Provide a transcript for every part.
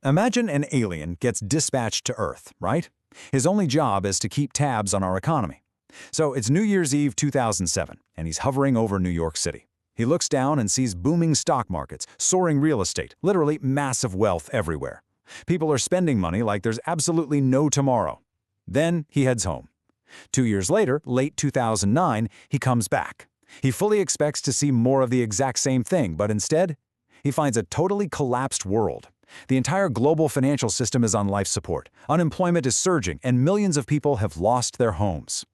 Imagine an alien gets dispatched to Earth, right? His only job is to keep tabs on our economy. So it's New Year's Eve 2007, and he's hovering over New York City. He looks down and sees booming stock markets, soaring real estate, literally massive wealth everywhere. People are spending money like there's absolutely no tomorrow. Then he heads home. 2 years later, late 2009, he comes back. He fully expects to see more of the exact same thing, but instead, he finds a totally collapsed world. The entire global financial system is on life support. Unemployment is surging, and millions of people have lost their homes.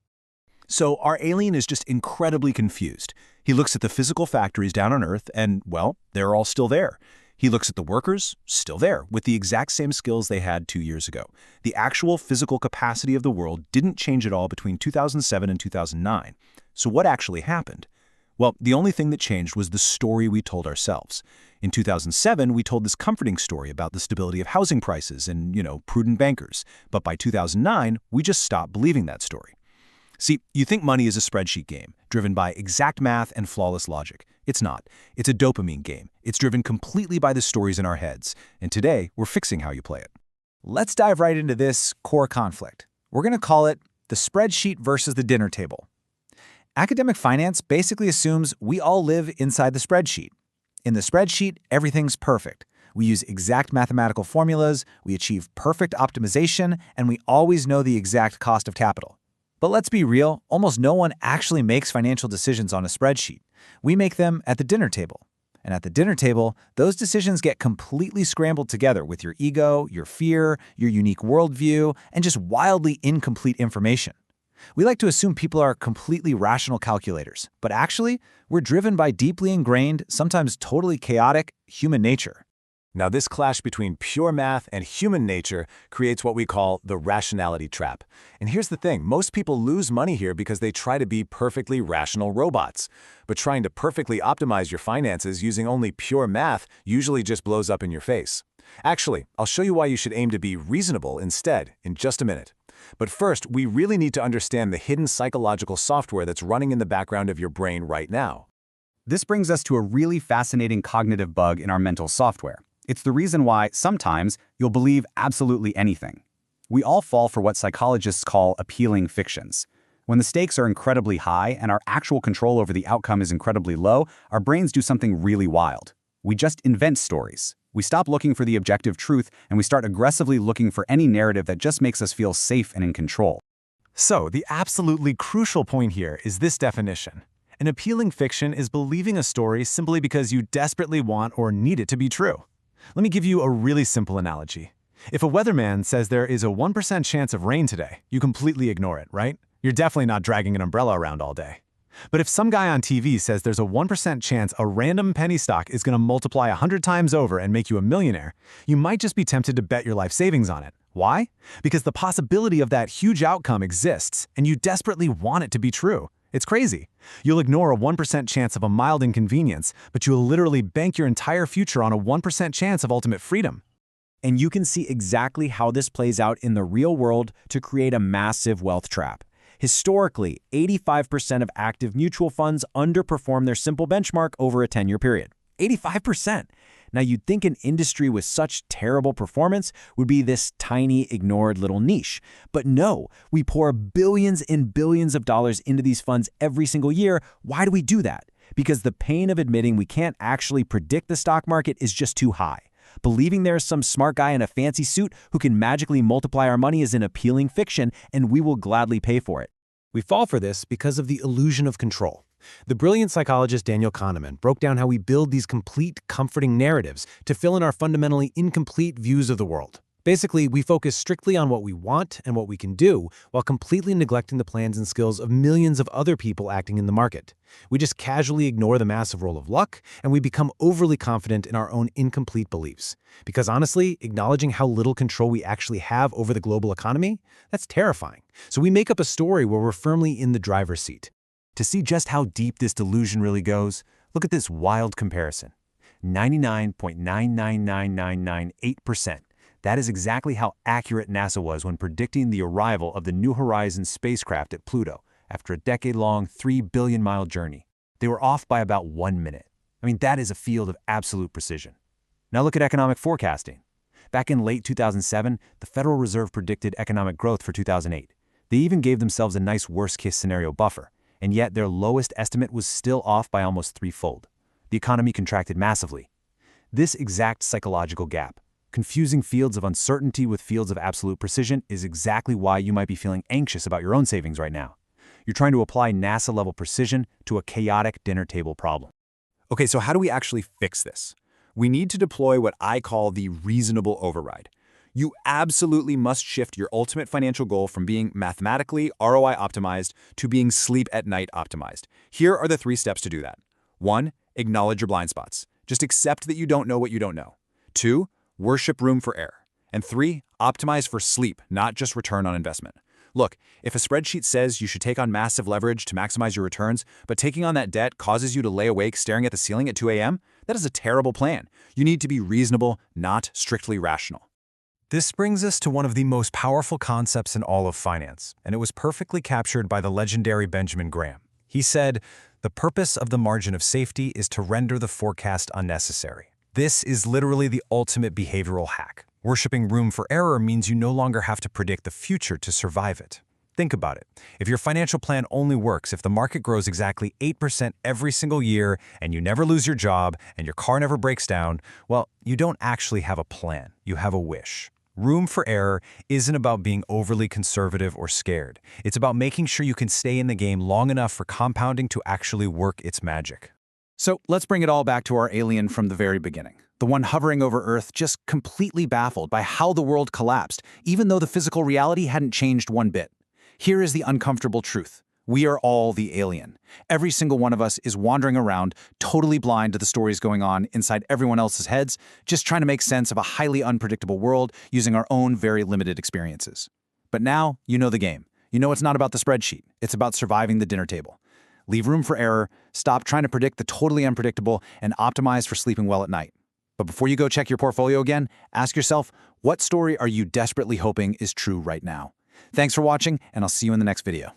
So our alien is just incredibly confused. He looks at the physical factories down on Earth and, well, they're all still there. He looks at the workers, still there, with the exact same skills they had 2 years ago. The actual physical capacity of the world didn't change at all between 2007 and 2009. So what actually happened? Well, the only thing that changed was the story we told ourselves. In 2007, we told this comforting story about the stability of housing prices and, prudent bankers. But by 2009, we just stopped believing that story. See, you think money is a spreadsheet game, driven by exact math and flawless logic. It's not. It's a dopamine game. It's driven completely by the stories in our heads. And today, we're fixing how you play it. Let's dive right into this core conflict. We're going to call it the spreadsheet versus the dinner table. Academic finance basically assumes we all live inside the spreadsheet. In the spreadsheet, everything's perfect. We use exact mathematical formulas, we achieve perfect optimization, and we always know the exact cost of capital. But let's be real, almost no one actually makes financial decisions on a spreadsheet. We make them at the dinner table. And at the dinner table, those decisions get completely scrambled together with your ego, your fear, your unique worldview, and just wildly incomplete information. We like to assume people are completely rational calculators, but actually, we're driven by deeply ingrained, sometimes totally chaotic, human nature. Now, this clash between pure math and human nature creates what we call the rationality trap. And here's the thing, most people lose money here because they try to be perfectly rational robots. But trying to perfectly optimize your finances using only pure math usually just blows up in your face. Actually, I'll show you why you should aim to be reasonable instead in just a minute. But first, we really need to understand the hidden psychological software that's running in the background of your brain right now. This brings us to a really fascinating cognitive bug in our mental software. It's the reason why, sometimes, you'll believe absolutely anything. We all fall for what psychologists call appealing fictions. When the stakes are incredibly high and our actual control over the outcome is incredibly low, our brains do something really wild. We just invent stories. We stop looking for the objective truth and we start aggressively looking for any narrative that just makes us feel safe and in control. So, the absolutely crucial point here is this definition. An appealing fiction is believing a story simply because you desperately want or need it to be true. Let me give you a really simple analogy. If a weatherman says there is a 1% chance of rain today, you completely ignore it, right? You're definitely not dragging an umbrella around all day. But if some guy on TV says there's a 1% chance a random penny stock is going to multiply 100 times over and make you a millionaire, you might just be tempted to bet your life savings on it. Why? Because the possibility of that huge outcome exists, and you desperately want it to be true. It's crazy. You'll ignore a 1% chance of a mild inconvenience, but you'll literally bank your entire future on a 1% chance of ultimate freedom. And you can see exactly how this plays out in the real world to create a massive wealth trap. Historically, 85% of active mutual funds underperform their simple benchmark over a 10-year period. 85%! Now, you'd think an industry with such terrible performance would be this tiny, ignored little niche. But no, we pour billions and billions of dollars into these funds every single year. Why do we do that? Because the pain of admitting we can't actually predict the stock market is just too high. Believing there's some smart guy in a fancy suit who can magically multiply our money is an appealing fiction, and we will gladly pay for it. We fall for this because of the illusion of control. The brilliant psychologist Daniel Kahneman broke down how we build these complete, comforting narratives to fill in our fundamentally incomplete views of the world. Basically, we focus strictly on what we want and what we can do, while completely neglecting the plans and skills of millions of other people acting in the market. We just casually ignore the massive role of luck, and we become overly confident in our own incomplete beliefs. Because honestly, acknowledging how little control we actually have over the global economy, that's terrifying. So we make up a story where we're firmly in the driver's seat. To see just how deep this delusion really goes, look at this wild comparison. 99.999998%. That is exactly how accurate NASA was when predicting the arrival of the New Horizons spacecraft at Pluto after a decade-long 3 billion-mile journey. They were off by about 1 minute. I mean, that is a field of absolute precision. Now look at economic forecasting. Back in late 2007, the Federal Reserve predicted economic growth for 2008. They even gave themselves a nice worst-case scenario buffer, and yet their lowest estimate was still off by almost threefold. The economy contracted massively. This exact psychological gap, confusing fields of uncertainty with fields of absolute precision, is exactly why you might be feeling anxious about your own savings right now. You're trying to apply NASA-level precision to a chaotic dinner table problem. Okay, so how do we actually fix this? We need to deploy what I call the reasonable override. You absolutely must shift your ultimate financial goal from being mathematically ROI optimized to being sleep at night optimized. Here are the 3 steps to do that. 1. Acknowledge your blind spots. Just accept that you don't know what you don't know. 2. Worship room for error. And 3. Optimize for sleep, not just return on investment. Look, if a spreadsheet says you should take on massive leverage to maximize your returns, but taking on that debt causes you to lay awake staring at the ceiling at 2 a.m., that is a terrible plan. You need to be reasonable, not strictly rational. This brings us to one of the most powerful concepts in all of finance, and it was perfectly captured by the legendary Benjamin Graham. He said, "The purpose of the margin of safety is to render the forecast unnecessary." This is literally the ultimate behavioral hack. Worshipping room for error means you no longer have to predict the future to survive it. Think about it. If your financial plan only works if the market grows exactly 8% every single year and you never lose your job and your car never breaks down, well, you don't actually have a plan. You have a wish. Room for error isn't about being overly conservative or scared. It's about making sure you can stay in the game long enough for compounding to actually work its magic. So let's bring it all back to our alien from the very beginning. The one hovering over Earth, just completely baffled by how the world collapsed, even though the physical reality hadn't changed one bit. Here is the uncomfortable truth. We are all the alien. Every single one of us is wandering around, totally blind to the stories going on inside everyone else's heads, just trying to make sense of a highly unpredictable world using our own very limited experiences. But now, you know the game. You know it's not about the spreadsheet. It's about surviving the dinner table. Leave room for error, stop trying to predict the totally unpredictable, and optimize for sleeping well at night. But before you go check your portfolio again, ask yourself, what story are you desperately hoping is true right now? Thanks for watching, and I'll see you in the next video.